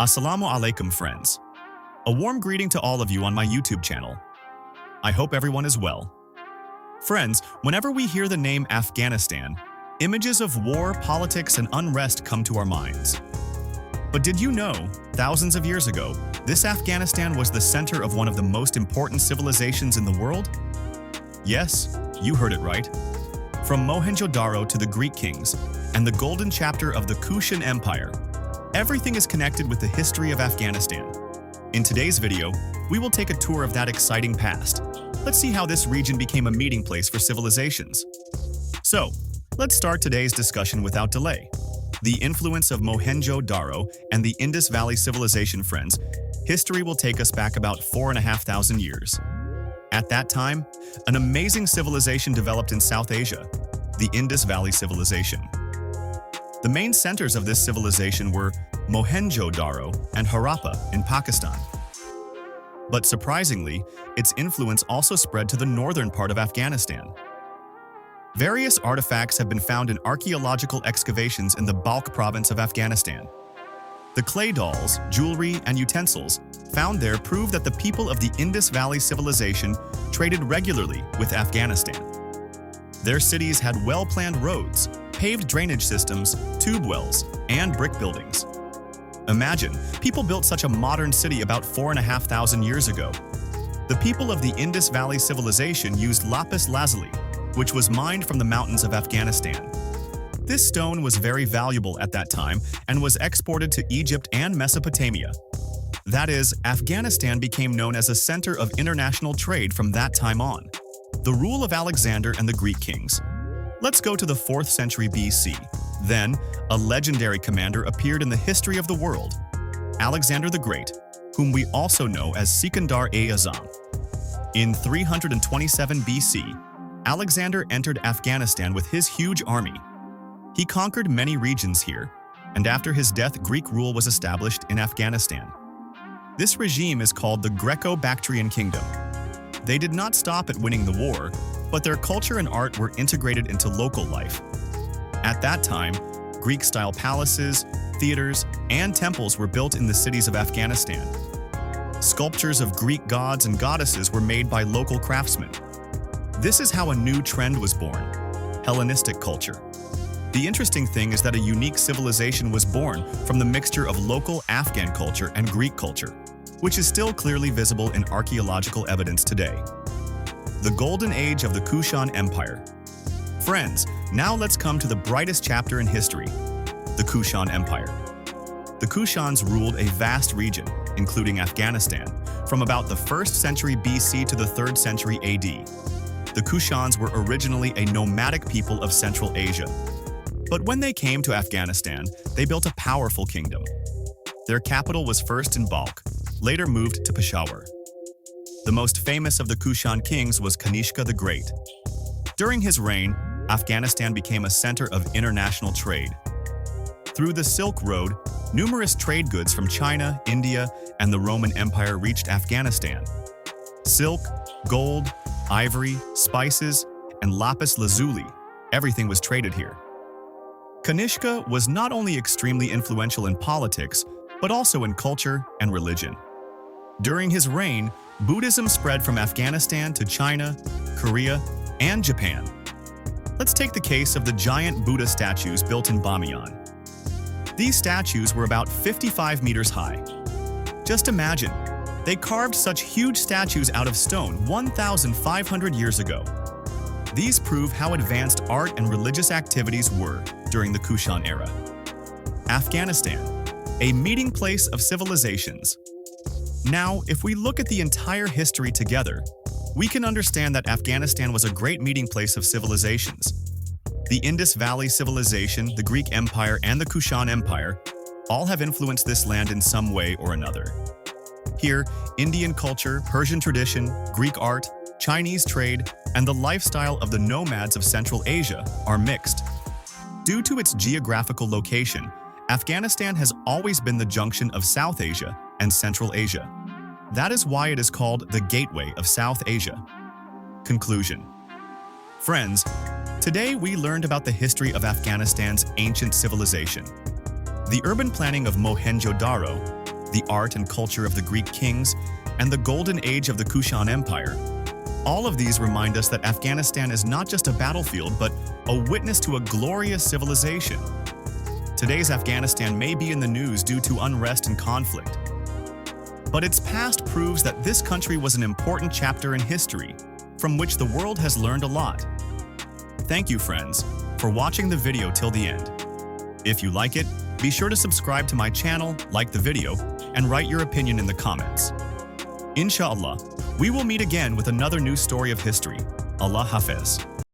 Assalamu Alaikum, friends. A warm greeting to all of you on my YouTube channel. I hope everyone is well. Friends, whenever we hear the name Afghanistan, images of war, politics, and unrest come to our minds. But did you know, thousands of years ago, this Afghanistan was the center of one of the most important civilizations in the world? Yes, you heard it right. From Mohenjo-daro to the Greek kings, and the golden chapter of the Kushan Empire, everything is connected with the history of Afghanistan. In today's video, we will take a tour of that exciting past. Let's see how this region became a meeting place for civilizations. So, let's start today's discussion without delay. The influence of Mohenjo-daro and the Indus Valley Civilization, friends. History will take us back about 4,500 years. At that time, an amazing civilization developed in South Asia, the Indus Valley Civilization. The main centers of this civilization were Mohenjo-daro and Harappa in Pakistan. But surprisingly, its influence also spread to the northern part of Afghanistan. Various artifacts have been found in archaeological excavations in the Balkh province of Afghanistan. The clay dolls, jewelry, and utensils found there prove that the people of the Indus Valley Civilization traded regularly with Afghanistan. Their cities had well-planned roads, paved drainage systems, tube wells, and brick buildings. Imagine, people built such a modern city about 4,500 years ago. The people of the Indus Valley Civilization used lapis lazuli, which was mined from the mountains of Afghanistan. This stone was very valuable at that time and was exported to Egypt and Mesopotamia. That is, Afghanistan became known as a center of international trade from that time on. The rule of Alexander and the Greek kings. Let's go to the 4th century BC. Then, a legendary commander appeared in the history of the world, Alexander the Great, whom we also know as Sikandar-e-Azam. In 327 BC, Alexander entered Afghanistan with his huge army. He conquered many regions here, and after his death, Greek rule was established in Afghanistan. This regime is called the Greco-Bactrian Kingdom. They did not stop at winning the war, but their culture and art were integrated into local life. At that time, Greek-style palaces, theaters, and temples were built in the cities of Afghanistan. Sculptures of Greek gods and goddesses were made by local craftsmen. This is how a new trend was born: Hellenistic culture. The interesting thing is that a unique civilization was born from the mixture of local Afghan culture and Greek culture, which is still clearly visible in archaeological evidence today. The Golden Age of the Kushan Empire. Friends, now let's come to the brightest chapter in history, the Kushan Empire. The Kushans ruled a vast region, including Afghanistan, from about the 1st century BC to the 3rd century AD. The Kushans were originally a nomadic people of Central Asia. But when they came to Afghanistan, they built a powerful kingdom. Their capital was first in Balkh, later moved to Peshawar. The most famous of the Kushan kings was Kanishka the Great. During his reign, Afghanistan became a center of international trade. Through the Silk Road, numerous trade goods from China, India, and the Roman Empire reached Afghanistan. Silk, gold, ivory, spices, and lapis lazuli, everything was traded here. Kanishka was not only extremely influential in politics, but also in culture and religion. During his reign, Buddhism spread from Afghanistan to China, Korea, and Japan. Let's take the case of the giant Buddha statues built in Bamiyan. These statues were about 55 meters high. Just imagine, they carved such huge statues out of stone 1,500 years ago. These prove how advanced art and religious activities were during the Kushan era. Afghanistan, a meeting place of civilizations. Now, if we look at the entire history together, we can understand that Afghanistan was a great meeting place of civilizations. The Indus Valley Civilization, the Greek Empire, and the Kushan Empire all have influenced this land in some way or another. Here, Indian culture, Persian tradition, Greek art, Chinese trade, and the lifestyle of the nomads of Central Asia are mixed. Due to its geographical location, Afghanistan has always been the junction of South Asia and Central Asia. That is why it is called the Gateway of South Asia. Conclusion. Friends, today we learned about the history of Afghanistan's ancient civilization. The urban planning of Mohenjo-daro the art and culture of the Greek kings, and the golden age of the Kushan Empire. All of these remind us that Afghanistan is not just a battlefield, but a witness to a glorious civilization. Today's Afghanistan may be in the news due to unrest and conflict, but its past proves that this country was an important chapter in history, from which the world has learned a lot. Thank you, friends, for watching the video till the end. If you like it, be sure to subscribe to my channel, like the video, and write your opinion in the comments. Inshallah, we will meet again with another new story of history. Allah Hafiz.